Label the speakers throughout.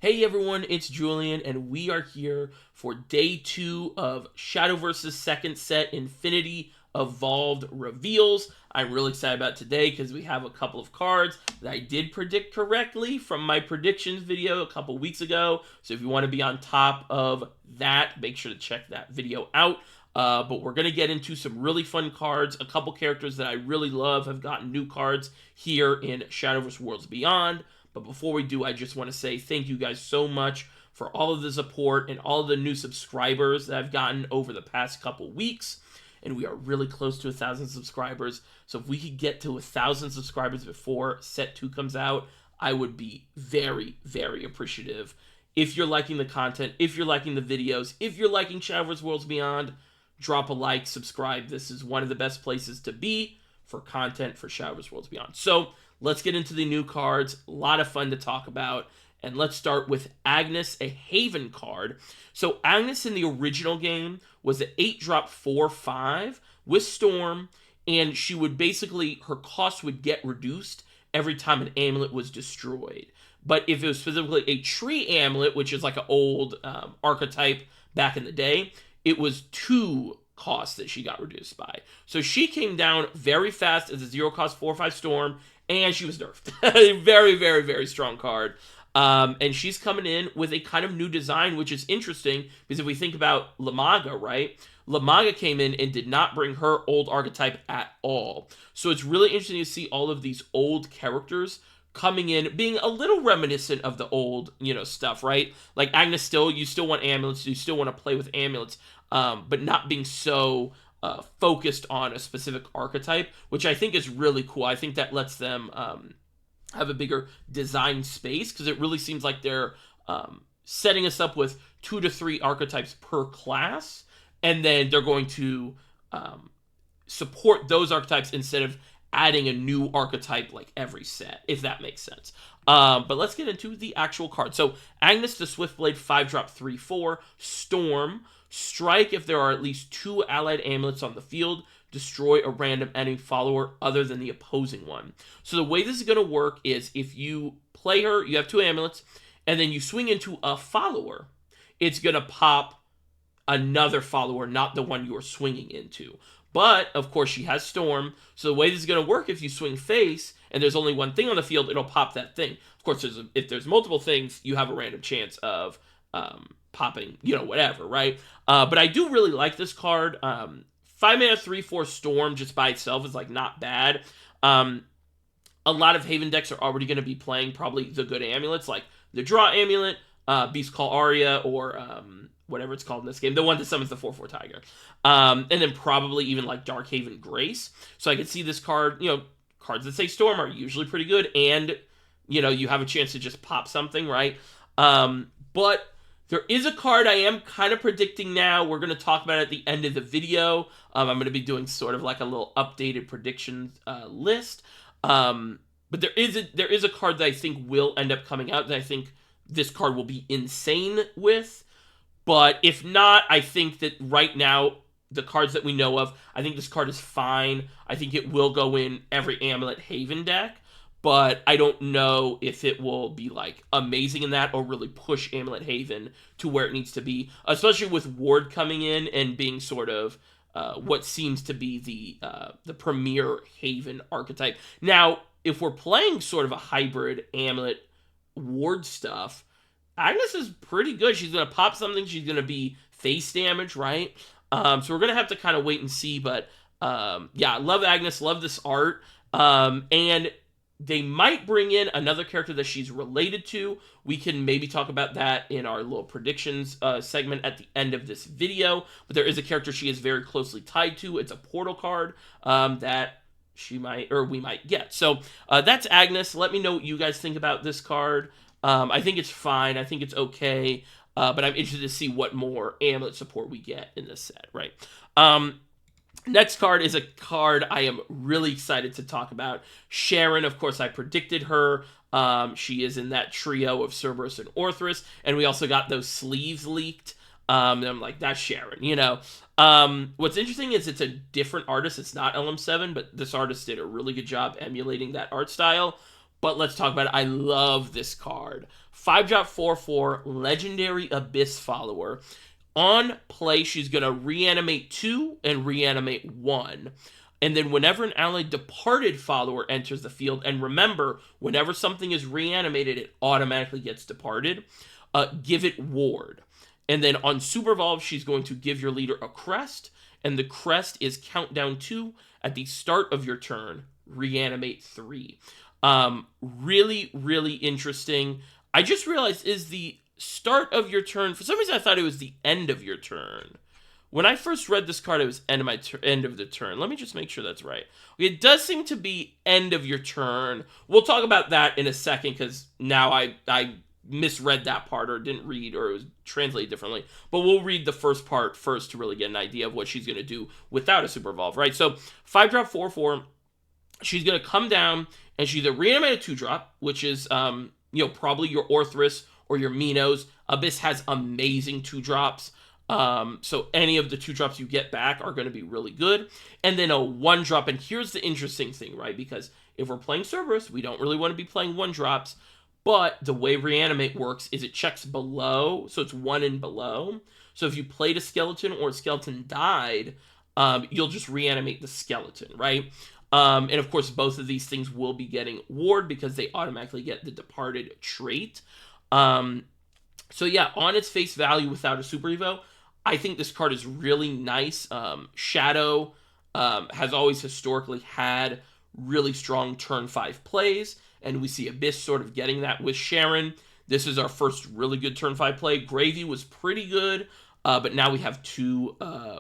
Speaker 1: Hey everyone, it's Julian, and we are here for day 2 of Shadowverse's second set, Infinity Evolved Reveals. I'm really excited about today because we have a couple of cards that I did predict correctly from my predictions video a couple weeks ago. So if you want to be on top of that, make sure to check that video out. But we're going to get into some really fun cards. A couple characters that I really love have gotten new cards here in Shadowverse Worlds Beyond. But before we do, I just want to say thank you guys so much for all of the support and all of the new subscribers that I've gotten over the past couple weeks. And we are really close to 1,000 subscribers. So if we could get to 1,000 subscribers before Set 2 comes out, I would be very, very appreciative. If you're liking the content, if you're liking the videos, if you're liking Shadowverse Worlds Beyond, drop a like, subscribe. This is one of the best places to be for content for Shadowverse Worlds Beyond. So let's get into the new cards. A lot of fun to talk about. And let's start with Agnes, a Haven card. So Agnes in the original game was an 8-drop 4/5 with Storm, and she would basically, her cost would get reduced every time an amulet was destroyed. But if it was specifically a tree amulet, which is like an old archetype back in the day, it was 2 costs that she got reduced by. So she came down very fast as a 0-cost 4/5 Storm, and she was nerfed. Very, very, very strong card. And she's coming in with a kind of new design, which is interesting, because if we think about Lamaga, right? Lamaga came in and did not bring her old archetype at all. So it's really interesting to see all of these old characters coming in, being a little reminiscent of the old, stuff, right? Like Agnes you still want amulets, you still want to play with amulets, but not being so focused on a specific archetype, which I think is really cool. I think that lets them have a bigger design space, because it really seems like they're setting us up with 2 to 3 archetypes per class, and then they're going to support those archetypes instead of adding a new archetype like every set, if that makes sense. But let's get into the actual card. So Agnes the Swiftblade 5-drop 3/4 Storm. Strike if there are at least 2 allied amulets on the field. Destroy a random enemy follower other than the opposing one. So the way this is going to work is if you play her, you have 2 amulets, and then you swing into a follower, it's going to pop another follower, not the one you are swinging into. But, of course, she has Storm, so the way this is going to work, if you swing face, and there's only one thing on the field, it'll pop that thing. Of course, if there's multiple things, you have a random chance of popping, whatever, right? But I do really like this card. 5-mana 3/4 Storm just by itself is, not bad. A lot of Haven decks are already going to be playing probably the good amulets, like the Draw Amulet, Beast Call Aria, or whatever it's called in this game, the one that summons the 4/4 Tiger. And then probably even like Darkhaven Grace. So I could see this card, cards that say Storm are usually pretty good, and, you have a chance to just pop something, right? But there is a card I am kind of predicting now. We're going to talk about it at the end of the video. I'm going to be doing sort of like a little updated predictions list. But there is a card that I think will end up coming out that I think this card will be insane with. But if not, I think that right now, the cards that we know of, I think this card is fine. I think it will go in every Amulet Haven deck. But I don't know if it will be, amazing in that or really push Amulet Haven to where it needs to be. Especially with Ward coming in and being sort of what seems to be the premier Haven archetype. Now, if we're playing sort of a hybrid Amulet Ward stuff, Agnes is pretty good. She's going to pop something. She's going to be face damage, right? So we're going to have to kind of wait and see. But, yeah, love Agnes. Love this art. And they might bring in another character that she's related to. We can maybe talk about that in our little predictions segment at the end of this video. But there is a character she is very closely tied to. It's a portal card that we might get. So that's Agnes. Let me know what you guys think about this card. I think it's fine. I think it's okay. But I'm interested to see what more amulet support we get in this set, right? Next card is a card I am really excited to talk about. Sharon, of course, I predicted her. She is in that trio of Cerberus and Orthrus. And we also got those sleeves leaked. And I'm like, that's Sharon, What's interesting is it's a different artist. It's not LM7, but this artist did a really good job emulating that art style. but let's talk about it. I love this card. 5-drop 4/4 Legendary Abyss Follower. On play, she's going to reanimate 2 and reanimate 1. And then whenever an allied departed follower enters the field, and remember, whenever something is reanimated, it automatically gets departed, give it ward. And then on Super Evolve, she's going to give your leader a crest, and the crest is countdown 2 at the start of your turn, reanimate 3. Really, really interesting. I just realized is the start of your turn. For some reason, I thought it was the end of your turn. When I first read this card, it was end of the turn. Let me just make sure that's right. It does seem to be end of your turn. We'll talk about that in a second because now I misread that part or didn't read or it was translated differently. But we'll read the first part first to really get an idea of what she's going to do without a Super Evolve, right? So 5-drop 4/4, she's going to come down and she's either reanimate a 2-drop, which is probably your Orthrus or your Minos. Abyss has amazing 2-drops. So any of the 2-drops you get back are going to be really good. And then a 1-drop. And here's the interesting thing, right? Because if we're playing Cerberus, we don't really want to be playing 1-drops. But the way Reanimate works is it checks below. So it's 1 and below. So if you played a skeleton or a skeleton died, you'll just reanimate the skeleton, right? And of course, both of these things will be getting ward because they automatically get the departed trait. So yeah, on its face value without a Super Evo, I think this card is really nice. Shadow has always historically had really strong turn 5 plays, and we see Abyss sort of getting that with Sharon. This is our first really good turn 5 play. Gravy was pretty good, but now we have 2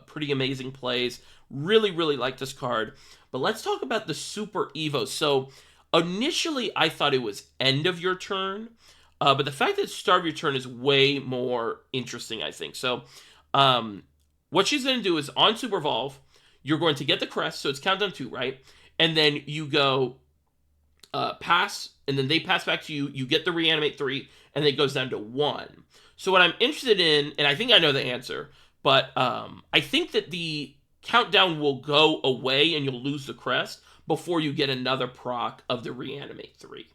Speaker 1: pretty amazing plays. Really, really like this card. But let's talk about the Super Evo. So initially, I thought it was end of your turn, but the fact that start of your turn is way more interesting, I think. So what she's going to do is on Super Evolve, you're going to get the crest, so it's countdown 2, right? And then you go pass, and then they pass back to you. You get the reanimate 3, and then it goes down to 1. So what I'm interested in, and I think I know the answer, but I think that the countdown will go away and you'll lose the crest before you get another proc of the reanimate 3.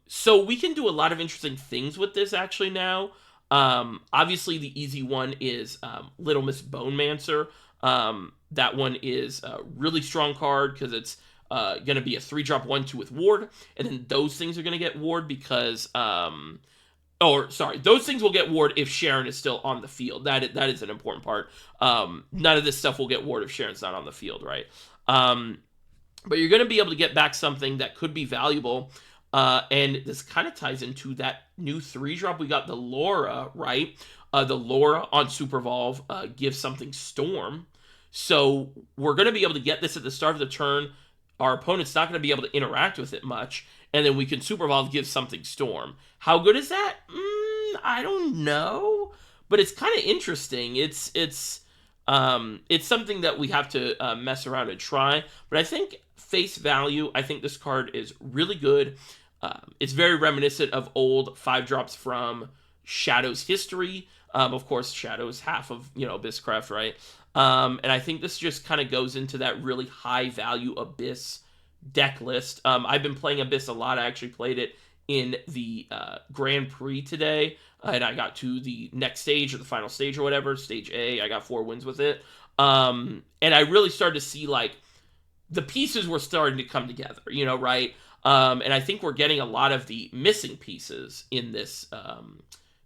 Speaker 1: So we can do a lot of interesting things with this actually now. Obviously the easy one is Little Miss Bonemancer. That one is a really strong card because it's going to be a 3-drop 1/2 with ward, and then those things are going to get ward because those things will get ward if Sharon is still on the field. That is an important part. None of this stuff will get ward if Sharon's not on the field, right? But you're going to be able to get back something that could be valuable. And this kind of ties into that new 3-drop. We got the Laura, right? The Laura on Super Evolve gives something Storm. So we're going to be able to get this at the start of the turn. Our opponent's not going to be able to interact with it much. And then we can Super Evolve give something Storm. How good is that? I don't know. But it's kind of interesting. It's something that we have to mess around and try. But I think face value, I think this card is really good. It's very reminiscent of old 5-drops from Shadow's history. Of course, Shadow is half of, Abysscraft, right? And I think this just kind of goes into that really high value Abyss deck list. I've been playing Abyss a lot. I actually played it in the Grand Prix today, and I got to the next stage or the final stage or whatever, stage A. I got 4 wins with it. And I really started to see, like, the pieces were starting to come together, right? And I think we're getting a lot of the missing pieces in this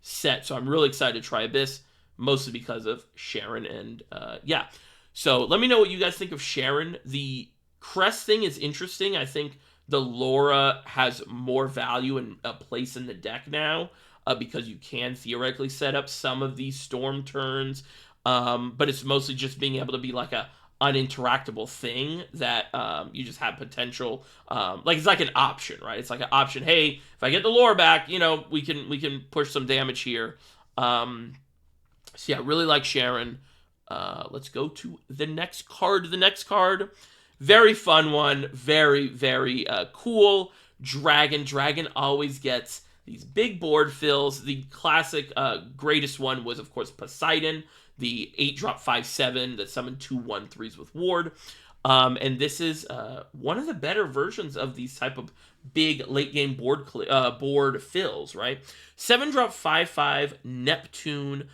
Speaker 1: set. So I'm really excited to try Abyss, mostly because of Sharon. And yeah. So let me know what you guys think of Sharon. The crest thing is interesting. I think the Laura has more value and a place in the deck now because you can theoretically set up some of these Storm turns. But it's mostly just being able to be like a uninteractable thing that you just have potential. Like it's like an option, right? It's like an option. Hey, if I get the Laura back, we can push some damage here. So yeah, I really like Sharon. Let's go to the next card. The next card, very fun one. Very, very cool. Dragon. Dragon always gets these big board fills. The classic greatest one was, of course, Poseidon, the 8-drop 5/7 that summoned 2 1/3s with ward. And this is one of the better versions of these type of big late game board fills, right? 7-drop 5/5 Neptune.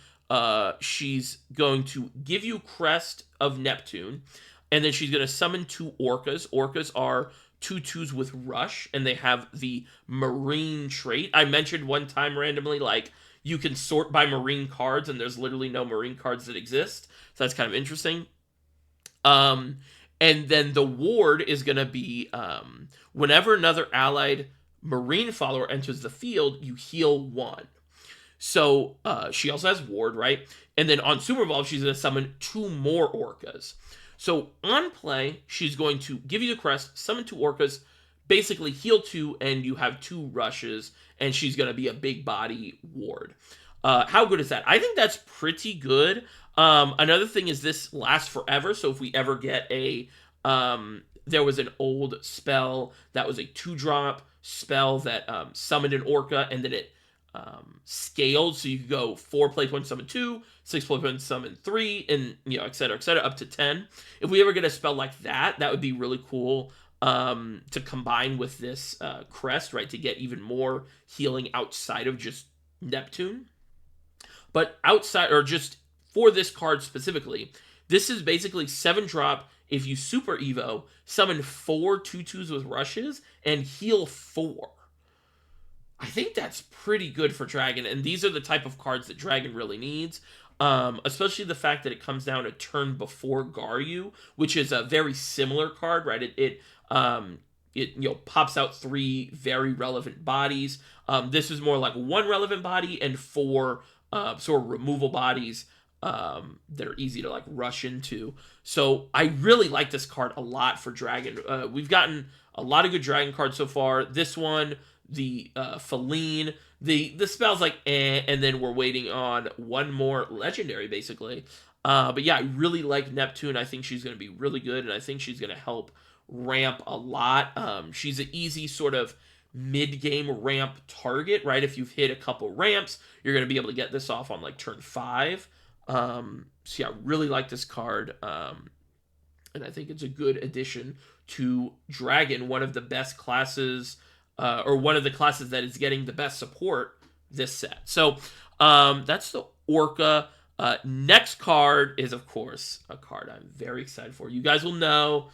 Speaker 1: She's going to give you Crest of Neptune, and then she's going to summon 2 Orcas. Orcas are 2/2s with Rush, and they have the Marine trait. I mentioned one time randomly, like, you can sort by Marine cards, and there's literally no Marine cards that exist. So that's kind of interesting. And then the ward is going to be whenever another allied Marine follower enters the field, you heal 1. So she also has ward, right? And then on Super Evolve, she's going to summon 2 more Orcas. So on play, she's going to give you the Crest, summon 2 Orcas, basically heal 2, and you have 2 rushes, and she's going to be a big body ward. How good is that? I think that's pretty good. Another thing is this lasts forever, so if we ever get a... there was an old spell that was a 2-drop spell that summoned an Orca, and then it scaled, so you could go 4 play points, summon 2, 6 play points, summon 3, and, you know, et cetera, up to 10. If we ever get a spell like that, that would be really cool to combine with this Crest, right, to get even more healing outside of just Neptune. But outside, or just for this card specifically, this is basically 7-drop. If you Super Evo, summon 4 2/2s with rushes and heal 4. I think that's pretty good for Dragon, and these are the type of cards that Dragon really needs, especially the fact that it comes down a turn before Garyu, which is a very similar card, right? It pops out 3 very relevant bodies. This is more like 1 relevant body and 4 sort of removal bodies that are easy to like rush into. So I really like this card a lot for Dragon. We've gotten a lot of good Dragon cards so far. This one, the Feline, the spell's like and then we're waiting on 1 more legendary basically. But yeah, I really like Neptune. I think she's going to be really good, and I think she's going to help ramp a lot. She's an easy sort of mid-game ramp target, right? If you've hit a couple ramps, you're going to be able to get this off on like turn 5. So yeah, really like this card. And I think it's a good addition to Dragon, one of the best classes, or one of the classes that is getting the best support this set. So that's the Orca. Next card is, of course, a card I'm very excited for. You guys will know,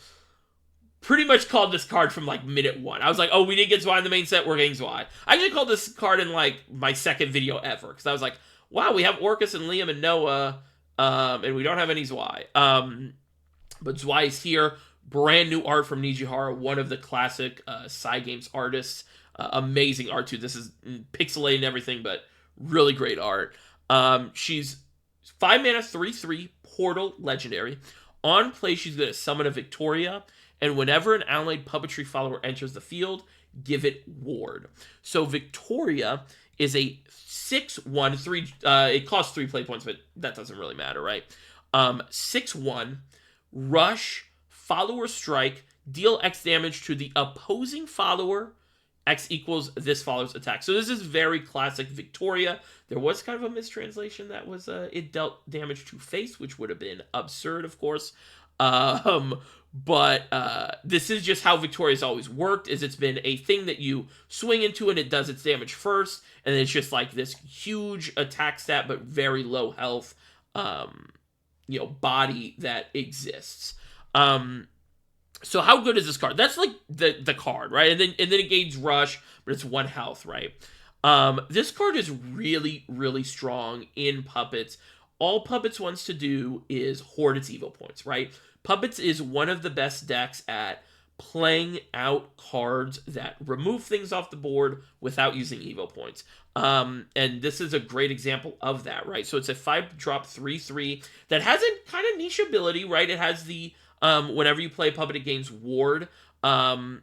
Speaker 1: pretty much called this card from like minute 1. I was like, oh, we didn't get Zwei in the main set, we're getting Zwei. I actually called this card in like my second video ever, because I was like, wow, we have Orcus and Liam and Noah, and we don't have any Zwei. But Zwei is here. Brand new art from Nijihara, one of the classic Cygames artists. Amazing art, too. This is pixelated and everything, but really great art. She's 5 mana, 3/3, Portal, legendary. On play, she's going to summon a Victoria, and whenever an allied puppetry follower enters the field, give it ward. So Victoria is a 6/1, 3. It costs 3 play points, but that doesn't really matter, right? 6/1, rush, follower strike, deal X damage to the opposing follower. X equals this follower's attack. So this is very classic Victoria. There was kind of a mistranslation that was it dealt damage to face, which would have been absurd, of course. But this is just how Victoria's always worked, is it's been a thing that you swing into and it does its damage first, and it's just like this huge attack stat but very low health body that exists. So how good is this card? That's like the card, right? And then it gains rush, but it's 1 health, right? This card is really, really strong in Puppets. All Puppets wants to do is hoard its Evo points, right? Puppets is one of the best decks at playing out cards that remove things off the board without using Evo points. And this is a great example of that, right? So it's a 5-drop 3/3 that has a kind of niche ability, right? It has the whenever you play Puppet, it gains ward. Not,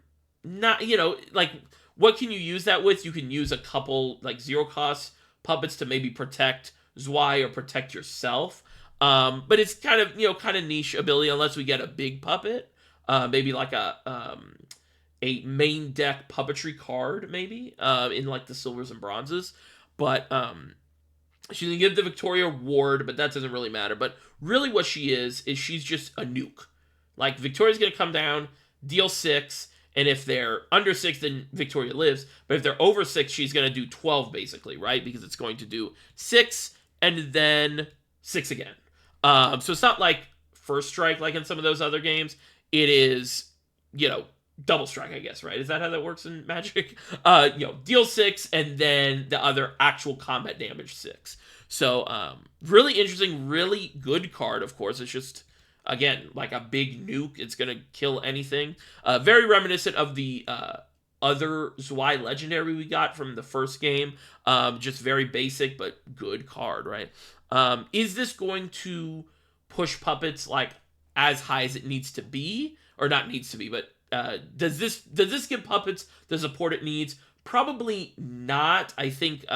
Speaker 1: like, what can you use that with? You can use a couple, like, 0-cost Puppets to maybe protect Zwei or protect yourself. But it's kind of niche ability unless we get a big Puppet. Maybe like a main deck puppetry card, maybe, in like the silvers and bronzes. But she's going to give the Victoria ward, but that doesn't really matter. But really what she is she's just a nuke. Like, Victoria's going to come down, deal 6, And if they're under 6, then Victoria lives. But if they're over 6, she's going to do 12, basically, right? Because it's going to do 6 and then 6 again. So it's not like first strike like in some of those other games. It is, double strike, I guess, right? Is that how that works in Magic? Deal 6 and then the other actual combat damage 6. So, really interesting, really good card, of course. It's just, again, like a big nuke. It's going to kill anything. Very reminiscent of the other Zwei legendary we got from the first game. Just very basic, but good card, right? Is this going to push puppets like as high as it needs to be? Or not needs to be, but does this give puppets the support it needs? Probably not. I think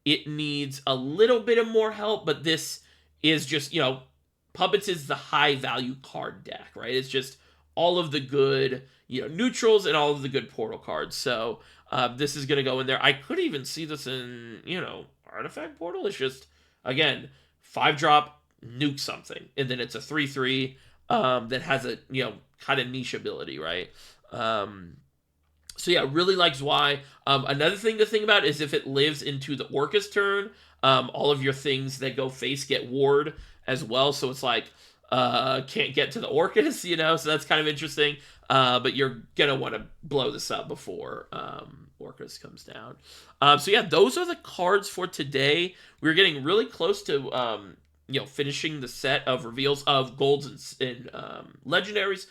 Speaker 1: it needs a little bit of more help, but this is just, puppets is the high value card deck, right? It's just all of the good, neutrals and all of the good portal cards. So this is going to go in there. I could even see this in, artifact portal. It's just, again, 5-drop, nuke something. And then it's a 3/3 that has a, kind of niche ability, right? So yeah, really like Zwei. Another thing to think about is if it lives into the Orcus turn, all of your things that go face get ward as well. So it's like, can't get to the Orcus, so that's kind of interesting. But you're going to want to blow this up before Orcus comes down. So yeah, those are the cards for today. We're getting really close to, finishing the set of reveals of golds and legendaries.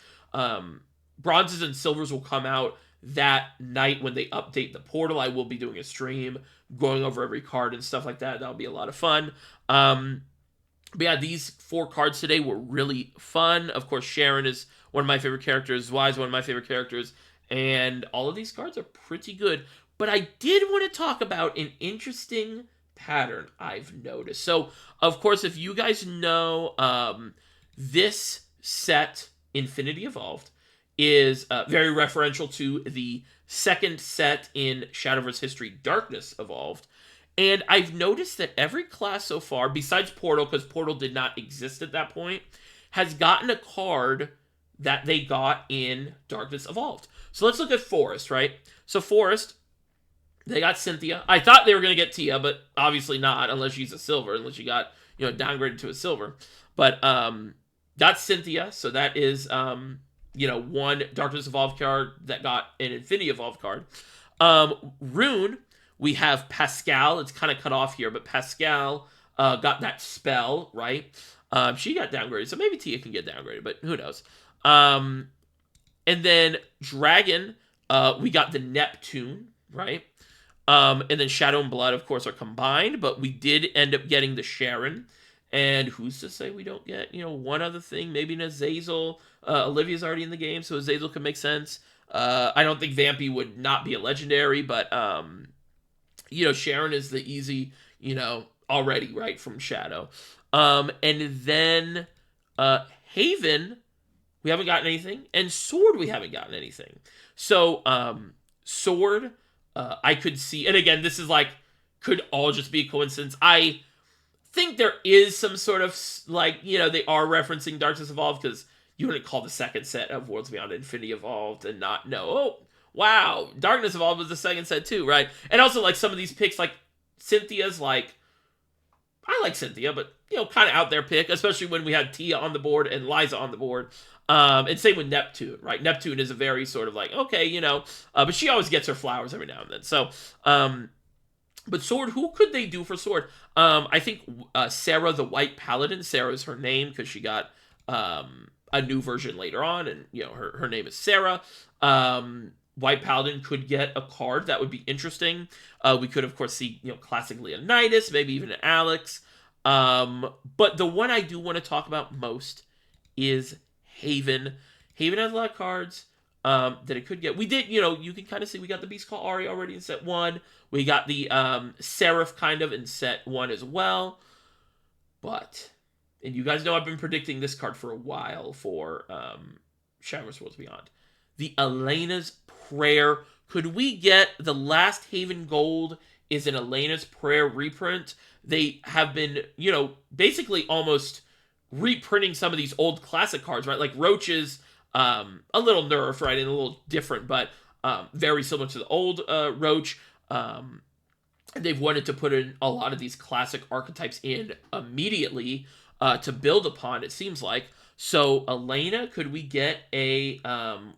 Speaker 1: Bronzes and silvers will come out that night when they update the portal. I will be doing a stream going over every card and stuff like that. That'll be a lot of fun. But yeah, these 4 cards today were really fun. Of course, Sharon is one of my favorite characters. Zwei is one of my favorite characters. And all of these cards are pretty good. But I did want to talk about an interesting pattern I've noticed. So, of course, if you guys know, this set, Infinity Evolved, is very referential to the second set in Shadowverse history, Darkness Evolved. And I've noticed that every class so far, besides Portal, because Portal did not exist at that point, has gotten a card that they got in Darkness Evolved. So let's look at Forest, right? So Forest, they got Cynthia. I thought they were going to get Tia, but obviously not, unless she's a silver, unless you got, downgraded to a silver. But got Cynthia, so that is, one Darkness Evolved card that got an Infinity Evolved card. Rune, we have Pascal. It's kind of cut off here, but Pascal got that spell, right? She got downgraded, so maybe Tia can get downgraded, but who knows? And then Dragon, we got the Neptune, right? And then Shadow and Blood, of course, are combined, but we did end up getting the Sharon. And who's to say we don't get, one other thing, maybe an Azazel. Olivia's already in the game, so Azazel could make sense. I don't think Vampy would not be a legendary, but, Sharon is the easy, already, right, from Shadow. And then Haven, we haven't gotten anything. And Sword, we haven't gotten anything. So, Sword, I could see, and again, this is could all just be a coincidence. I think there is some sort of, they are referencing Darkness Evolved, because you wouldn't call the second set of Worlds Beyond Infinity Evolved and not know, oh, wow, Darkness Evolved was the second set too, right? And also, some of these picks, Cynthia's, I like Cynthia, but, kind of out there pick, especially when we had Tia on the board and Liza on the board. And same with Neptune, right? Neptune is a very sort of okay, but she always gets her flowers every now and then. So, but Sword, who could they do for Sword? I think Sarah the White Paladin. Sarah is her name because she got a new version later on, and her name is Sarah. White Paladin could get a card that would be interesting. We could, of course, see classic Leonidas, maybe even an Alex. But the one I do want to talk about most is Haven. Haven has a lot of cards that it could get. We did, you can kind of see we got the Beast Call Ari already in set 1. We got the Seraph kind of in set 1 as well. But, and you guys know I've been predicting this card for a while for Shadowverse Worlds Beyond. The Elena's Prayer. Could we get the last Haven Gold is an Elena's Prayer reprint? They have been, basically almost reprinting some of these old classic cards, right? Like Roach's A little nerfed, right, and a little different, but very similar to the old Roach. They've wanted to put in a lot of these classic archetypes in immediately to build upon, it seems like. So, Elena, could we get a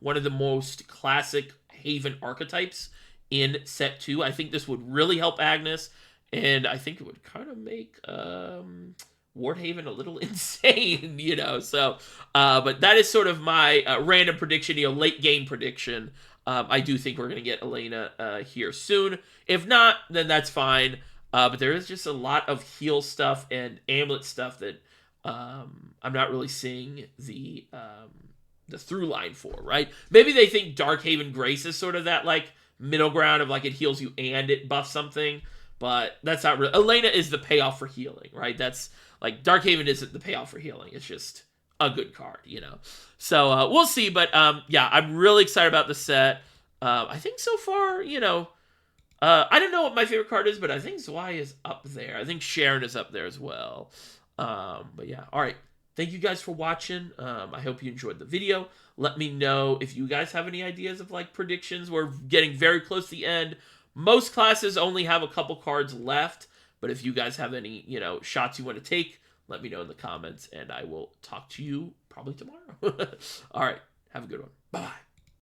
Speaker 1: one of the most classic Haven archetypes in set 2? I think this would really help Agnes, and I think it would kind of make Wardhaven a little insane, So, but that is sort of my random prediction, late game prediction. I do think we're going to get Elena here soon. If not, then that's fine. But there is just a lot of heal stuff and amulet stuff that I'm not really seeing the through line for, right? Maybe they think Darkhaven Grace is sort of that like middle ground of like it heals you and it buffs something, but that's not really. Elena is the payoff for healing, right? That's like Darkhaven isn't the payoff for healing. It's just a good card, So we'll see, but yeah, I'm really excited about the set. I think so far, I don't know what my favorite card is, but I think Zwei is up there. I think Sharon is up there as well. But yeah, all right. Thank you guys for watching. I hope you enjoyed the video. Let me know if you guys have any ideas of like predictions. We're getting very close to the end. Most classes only have a couple cards left, but if you guys have any, shots you want to take, let me know in the comments, and I will talk to you probably tomorrow. All right. Have a good one. Bye-bye.